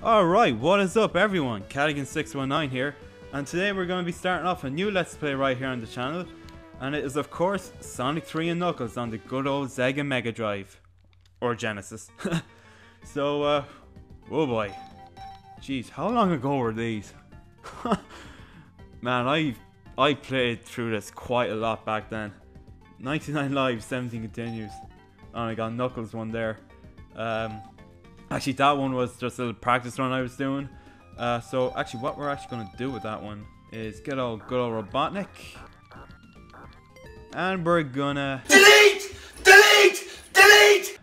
Alright, what is up everyone? Cattigan619 here, and today we're going to be starting off a new Let's Play right here on the channel, and it is of course Sonic 3 and Knuckles on the good old Sega Megadrive, or Genesis. So, oh boy, jeez, how long ago were these? Man, I played through this quite a lot back then. 99 lives, 17 continues, and I got Knuckles one there. Actually, that one was just a little practice run I was doing. So actually what we're actually going to do with that one is get all good old Robotnik. And we're gonna... Delete! Delete! Delete!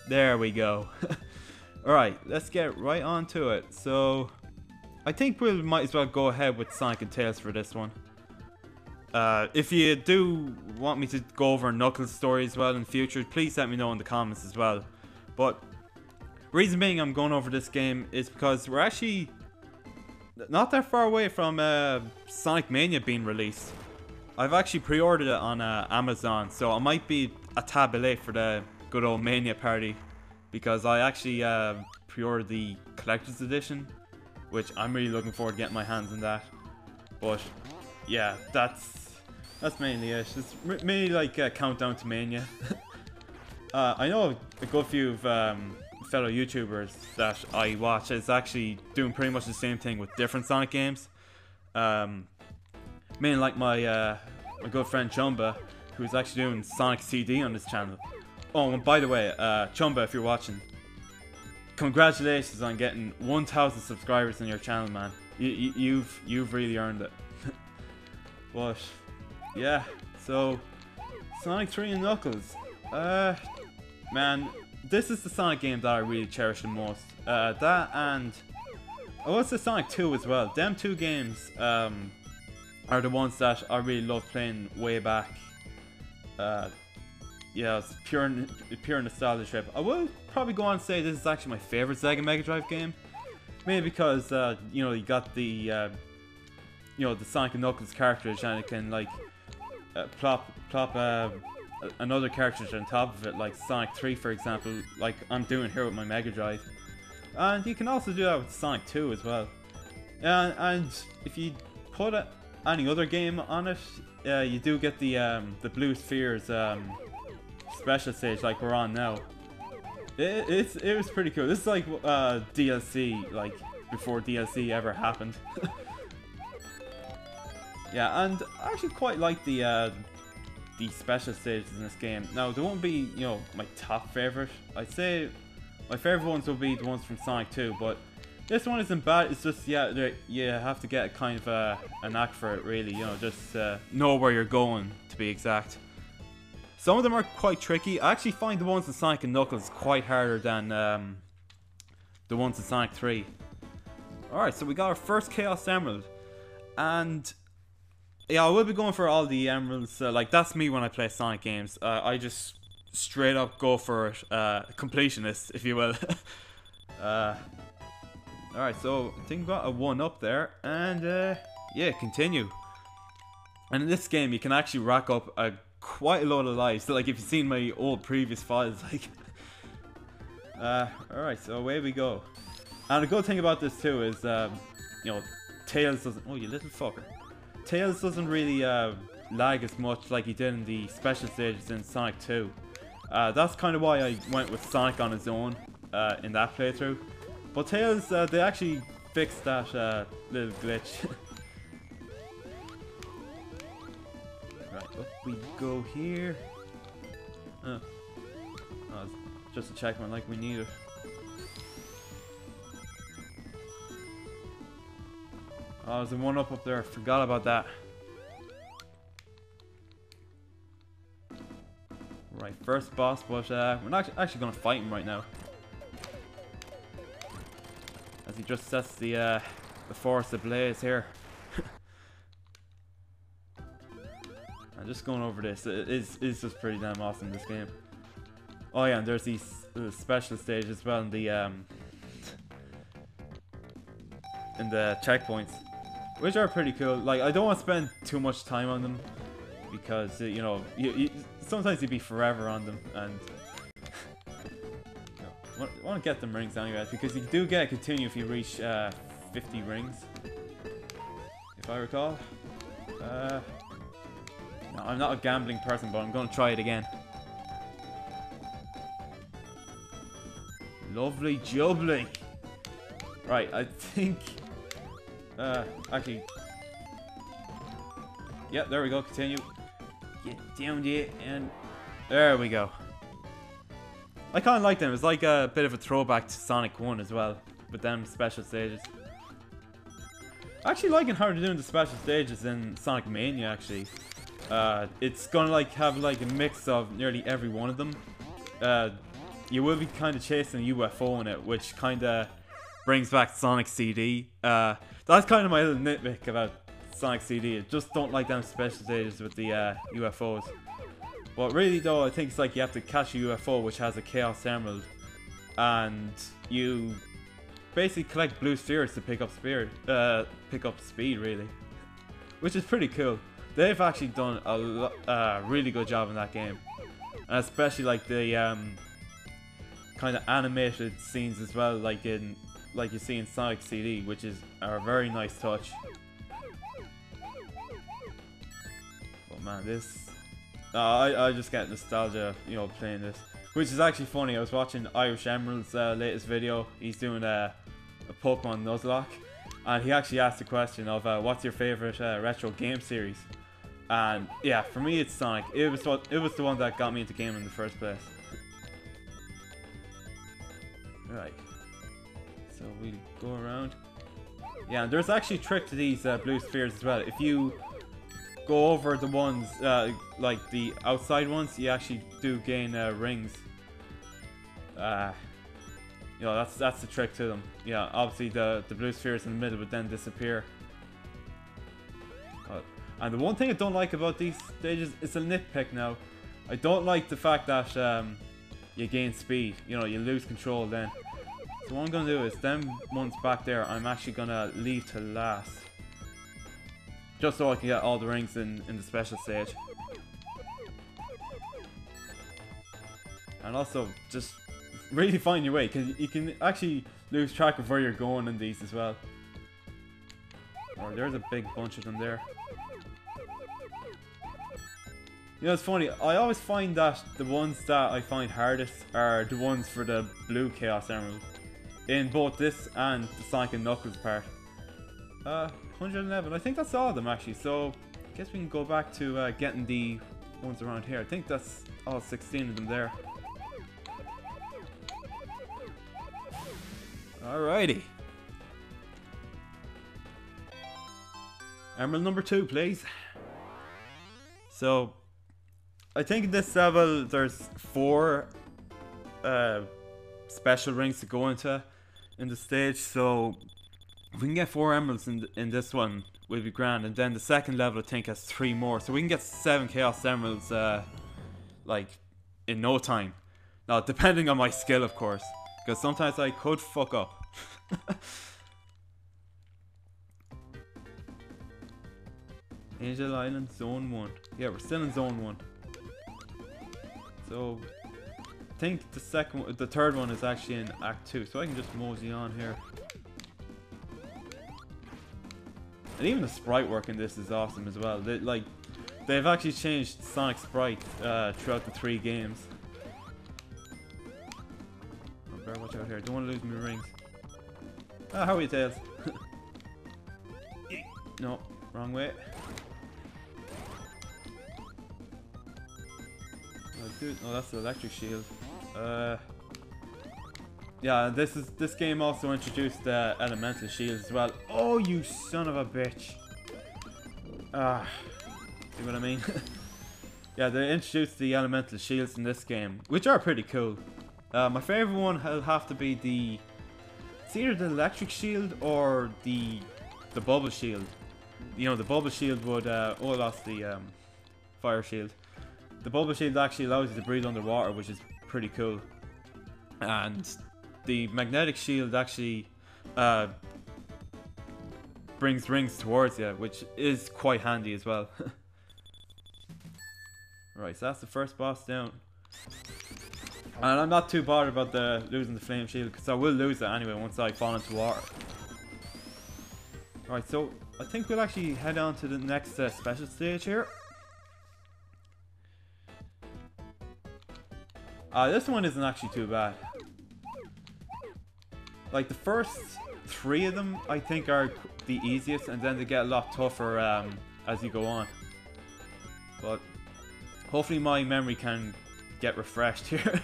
There we go. Alright, let's get right on to it. So, I think we might as well go ahead with Sonic and Tails for this one. If you do want me to go over Knuckles' story as well in the future, please let me know in the comments as well. But reason being I'm going over this game is because we're actually not that far away from Sonic Mania being released. I've actually pre-ordered it on Amazon, so I might be a tad bit late for the good old Mania party, because I actually pre-ordered the collector's edition, which I'm really looking forward to getting my hands on that. But yeah, that's mainly it. It's mainly like a countdown to Mania. I know a good few fellow YouTubers that I watch is actually doing pretty much the same thing with different Sonic games. Mainly like my good friend Chumba, who's actually doing Sonic CD on this channel. Oh, and by the way, Chumba, if you're watching, congratulations on getting 1,000 subscribers on your channel, man. You've really earned it. But yeah, so Sonic 3 and Knuckles. Man, this is the Sonic game that I really cherish the most. That and I would say Sonic 2 as well. Them two games are the ones that I really loved playing way back. Yeah, it's pure nostalgia trip. I will probably go on and say this is actually my favorite Sega Megadrive game, mainly because you know, you got the you know, the Sonic and Knuckles cartridge, and it can like plop another cartridge on top of it, like Sonic 3 for example, like I'm doing here with my Mega Drive. And you can also do that with Sonic 2 as well. And if you put any other game on it, you do get the Blue Spheres special stage like we're on now. It was pretty cool. This is like DLC, like before DLC ever happened. Yeah, and I actually quite like the special stages in this game. Now, they won't be, you know, my top favorite. I'd say my favorite ones will be the ones from Sonic 2, but this one isn't bad. It's just, yeah, you have to get kind of a knack for it, really. You know, just know where you're going, to be exact. Some of them are quite tricky. I actually find the ones in Sonic and Knuckles quite harder than the ones in Sonic 3. Alright, so we got our first Chaos Emerald. And yeah, I will be going for all the emeralds. Like, that's me when I play Sonic games. I just straight up go for it. Completionist, if you will. Alright, so I think we got a 1-up there. And yeah, continue. And in this game, you can actually rack up quite a lot of lives. So, like, if you've seen my old previous files, like... Alright, so away we go. And the good thing about this too is, you know, Tails doesn't... Oh, you little fucker. Tails doesn't really lag as much like he did in the special stages in Sonic 2. That's kind of why I went with Sonic on his own in that playthrough. But Tails, they actually fixed that little glitch. Right, up we go here. Oh, just a checkpoint like we need it. Oh, there's a 1-up there. Forgot about that. Right, first boss, but we're not actually going to fight him right now, as he just sets the forest ablaze here. I'm just going over this. It's just pretty damn awesome, this game. Oh yeah, and there's these special stages as well in the checkpoints, which are pretty cool. Like, I don't want to spend too much time on them, because you know, sometimes you'd be forever on them, and I want to get them rings anyway, because you do get a continue if you reach 50 rings, if I recall. No, I'm not a gambling person, but I'm going to try it again. Lovely jubbly. Right, I think... actually... Yep, there we go, continue. Get down there, and... There we go. I kind of like them. It's like a bit of a throwback to Sonic 1 as well, with them special stages. I actually liking how they're doing the special stages in Sonic Mania, actually. It's gonna like have like a mix of nearly every one of them. You will be kind of chasing a UFO in it, which kind of brings back Sonic CD. That's kind of my little nitpick about Sonic CD. I just don't like them special stages with the UFOs. But really though, I think it's like you have to catch a UFO which has a Chaos Emerald, and you basically collect blue spheres to pick up speed really, which is pretty cool. They've actually done a really good job in that game, and especially like the kind of animated scenes as well, like you see in Sonic CD, which is a very nice touch. But man, this I just get nostalgia, you know, playing this, which is actually funny. I was watching Irish Emerald's latest video. He's doing a Pokemon Nuzlocke, and he actually asked the question of what's your favorite retro game series? And yeah, for me it's Sonic. It was the one that got me into gaming in the first place. Right, so we'll go around. Yeah, and there's actually a trick to these blue spheres as well. If you go over the ones, like the outside ones, you actually do gain rings. You know, that's the trick to them. Yeah, obviously the blue spheres in the middle would then disappear. And the one thing I don't like about these stages, it's a nitpick now. I don't like the fact that you gain speed. You know, you lose control then. So what I'm gonna do is them ones back there, I'm actually gonna leave to last, just so I can get all the rings in the special stage. And also, just really find your way, because you can actually lose track of where you're going in these as well. Oh, there's a big bunch of them there. You know, it's funny, I always find that the ones that I find hardest are the ones for the blue Chaos Emerald, in both this and the Sonic and Knuckles part. 111, I think that's all of them actually, so I guess we can go back to getting the ones around here. I think that's all 16 of them there. Alrighty. Emerald number 2, please. So, I think in this level there's 4 special rings to go into in the stage, so if we can get 4 emeralds in this one, we'll be grand. And then the second level I think has 3 more, so we can get 7 Chaos Emeralds like in no time. Now depending on my skill of course, because sometimes I could fuck up. Angel Island Zone 1. Yeah, we're still in Zone 1. So I think the third one is actually in Act 2, so I can just mosey on here. And even the sprite work in this is awesome as well. They've actually changed Sonic sprite throughout the 3 games. Oh, better watch out here. Don't want to lose my rings. Ah, how are you, Tails? No, wrong way. Oh, dude, no, that's the electric shield. Yeah, this game also introduced elemental shields as well. Oh, you son of a bitch! See what I mean? Yeah, they introduced the elemental shields in this game, which are pretty cool. My favorite one will have to be it's either the electric shield or the bubble shield. You know, the bubble shield would I lost the fire shield. The bubble shield actually allows you to breathe underwater, which is pretty cool. And the magnetic shield actually brings rings towards you, which is quite handy as well. Right, so that's the first boss down. And I'm not too bothered about losing the flame shield, because I will lose it anyway once I fall into water. Right, so I think we'll actually head on to the next special stage here. This one isn't actually too bad. Like the first 3 of them I think are the easiest, and then they get a lot tougher as you go on. But hopefully my memory can get refreshed here.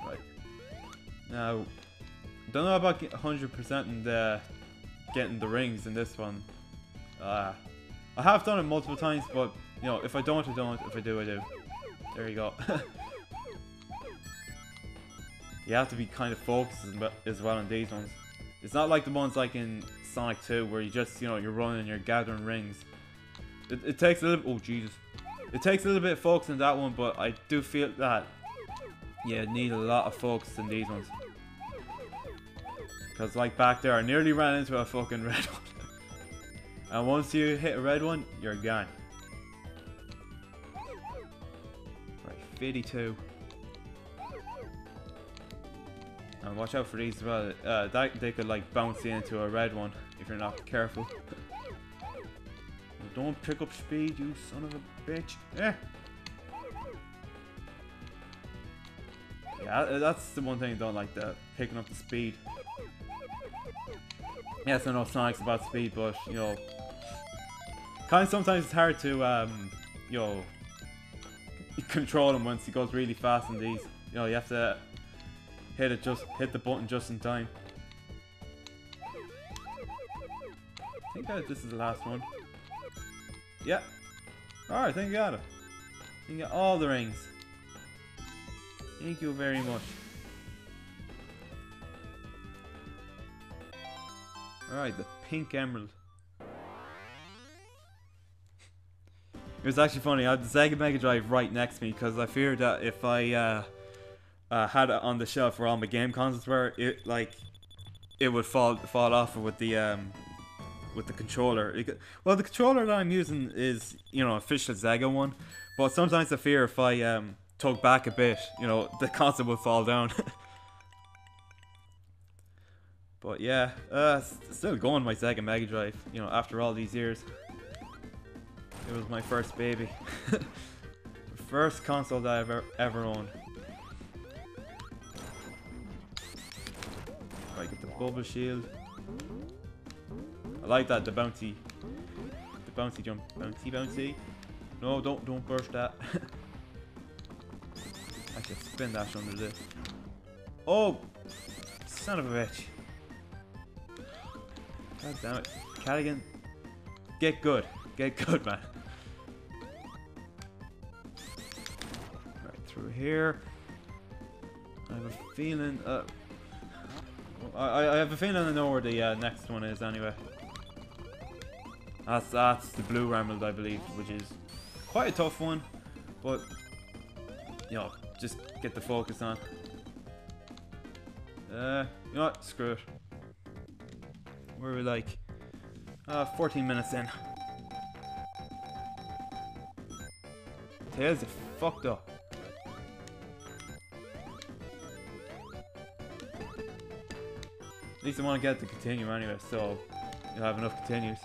Right. Now, don't know about 100% and getting the rings in this one. I have done it multiple times, but you know, if I don't, I don't. If I do, I do. There you go. You have to be kind of focused as well on these ones. It's not like the ones like in Sonic 2 where you just, you know, you're running and you're gathering rings. It takes a little, oh Jesus. It takes a little bit of focus in that one, but I do feel that, yeah, need a lot of focus in these ones. Because like back there, I nearly ran into a fucking red one. And once you hit a red one, you're gone. Right, 52. And watch out for these as well. They could like bounce you into a red one if you're not careful. Don't pick up speed, you son of a bitch. Eh. Yeah, that's the one thing I don't like, the picking up the speed. Yes, I know Sonic's about speed, but you know, kind of sometimes it's hard to you know, control him once he goes really fast in these. You know, you have to hit the button just in time. I think this is the last one. Yeah. Alright, I think you got it. You got all the rings. Thank you very much. Alright, the pink emerald. It was actually funny, I had the Sega Megadrive right next to me because I feared that if I had it on the shelf where all my game consoles were, it would fall off with the controller. Well, the controller that I'm using is, you know, official Sega one, but sometimes I fear if I tug back a bit, you know, the console would fall down. But yeah, still going my Sega Megadrive, you know, after all these years. It was my first baby. The first console that I've ever owned. Right, get the bubble shield. I like that, the bouncy jump. Bouncy. No, don't burst that. I can spin dash under this. Oh! Son of a bitch. God damn it. Cattigan. Get good, man. Right, through here. I have a feeling, I have a feeling I know where the next one is anyway. That's the blue emerald, I believe, which is quite a tough one, but you know, just get the focus on. You know what? Screw it. We're like 14 minutes in. Tails are fucked up. At least I want to get to continue anyway, so you'll have enough continues.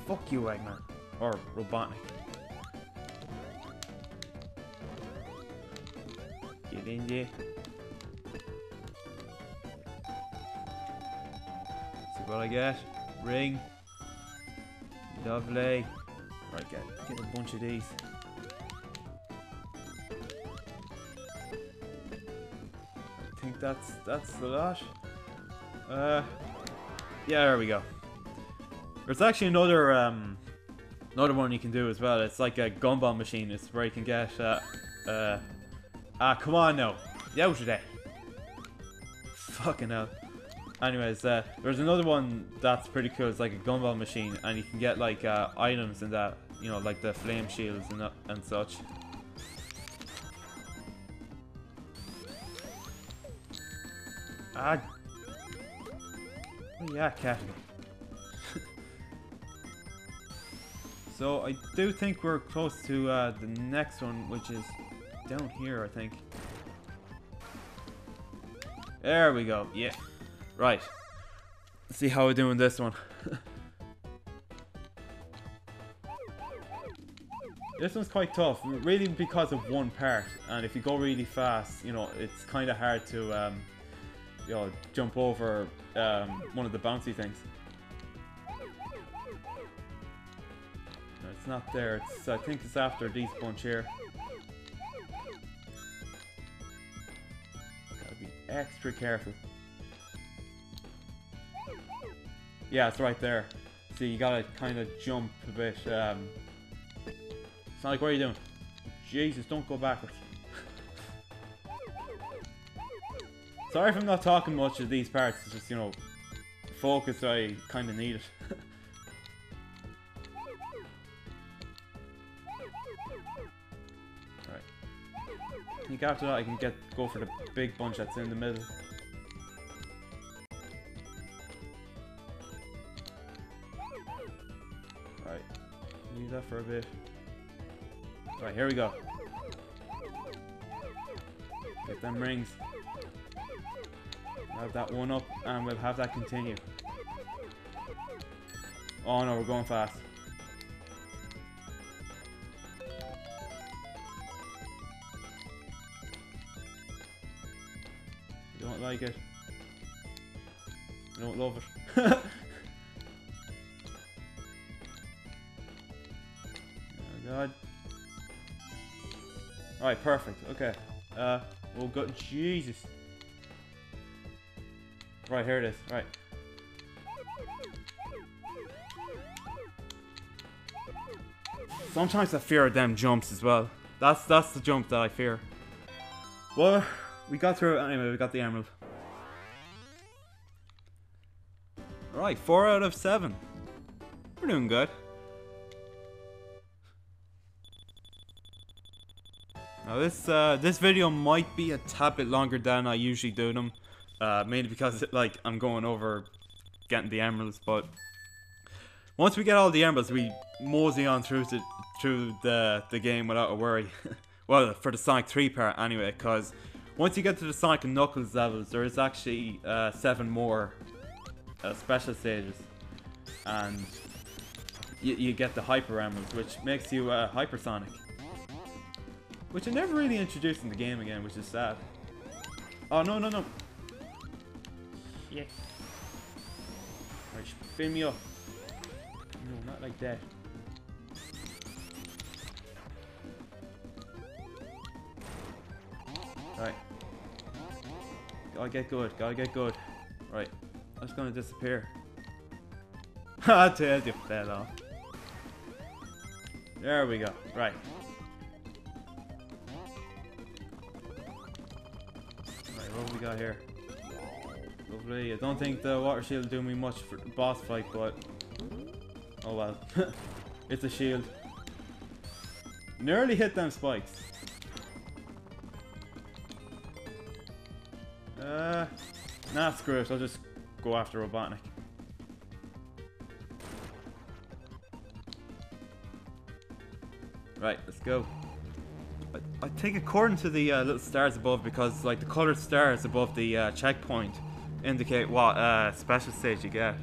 Fuck you, Eggman. Or Robotnik. Get in there. See what I get. Ring. Lovely. Right, get a bunch of these. I think that's the lot. Yeah, there we go. There's actually another one you can do as well. It's like a gumball machine. It's where you can get come on now. Yesterday. Fucking hell. Anyways, there's another one that's pretty cool. It's like a gumball machine, and you can get like items in that, you know, like the flame shields and such. Oh yeah, Cattigan. So I do think we're close to the next one, which is down here, I think. There we go. Yeah. Right. Let's see how we're doing this one. This one's quite tough, really because of one part, and if you go really fast, you know, it's kind of hard to, you know, jump over one of the bouncy things. No, it's not there. It's, I think it's after these bunch here. Gotta be extra careful. Yeah, it's right there. So you gotta kind of jump a bit. Sonic, what are you doing? Jesus, don't go backwards. Sorry if I'm not talking much of these parts. It's just, you know, focus I kind of need it. Right. I think after that I can go for the big bunch that's in the middle. Right. Leave that for a bit. Right, here we go. Get them rings. Have that one up, and we'll have that continue. Oh no, we're going fast. I don't like it. I don't love it. Oh god. Alright, perfect. Okay. We'll go. Jesus. Right, here it is. Right. Sometimes I fear them jumps as well. That's the jump that I fear. Well, we got through it anyway. We got the emerald. Alright, 4 out of 7. We're doing good. Now this video might be a tad bit longer than I usually do them, mainly because like I'm going over getting the emeralds. But once we get all the emeralds, we mosey on through the game without a worry. Well, for the Sonic 3 part anyway, because once you get to the Sonic and Knuckles levels, there is actually 7 more special stages, and you get the Hyper Emeralds, which makes you Hypersonic. Which I never really introduced in the game again, which is sad. Oh, no, no, no. Yes. Alright, fill me up. No, not like that. Right. Gotta get good, gotta get good. Right. That's gonna disappear. I told you, fell off. There we go. Right. What have we got here? Lovely. I don't think the water shield will do me much for the boss fight, but oh well. It's a shield. Nearly hit them spikes. Nah, screw it. I'll just go after Robotnik. Right, let's go. I think according to the little stars above, because like the colored stars above the checkpoint indicate what special stage you get.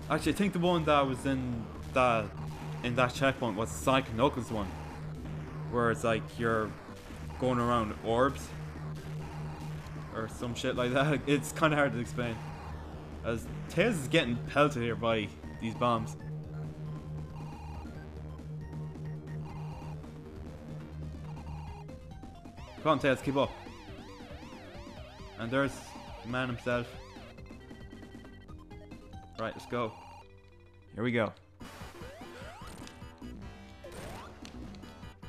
Actually, I think the one that was in that checkpoint was the Sonic and Knuckles one, where it's like you're going around orbs or some shit like that. It's kind of hard to explain, as Tails is getting pelted here by these bombs. Come on, Tails, keep up. And there's the man himself. Right, let's go. Here we go.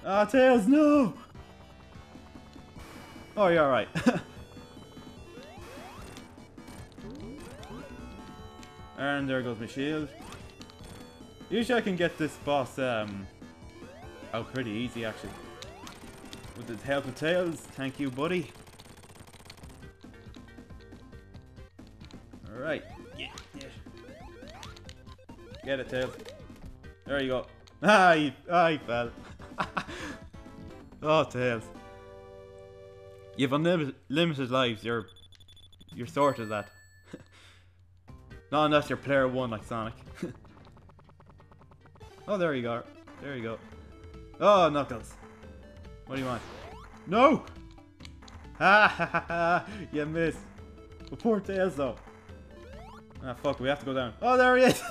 Ah, Tails, no! Oh, you're alright. And there goes my shield. Usually I can get this boss out pretty easy, actually. With the help of Tails, thank you, buddy. Alright. Get it, Tails. There you go. Ah, he fell. Oh, Tails. You've unlimited lives. You're sorted, lad. Not unless you're player 1 like Sonic. Oh, there you go. There you go. Oh, Knuckles. What do you want? No! Ha ha ha ha! You missed. But poor Tails though. Ah, fuck, we have to go down. Oh, there he is!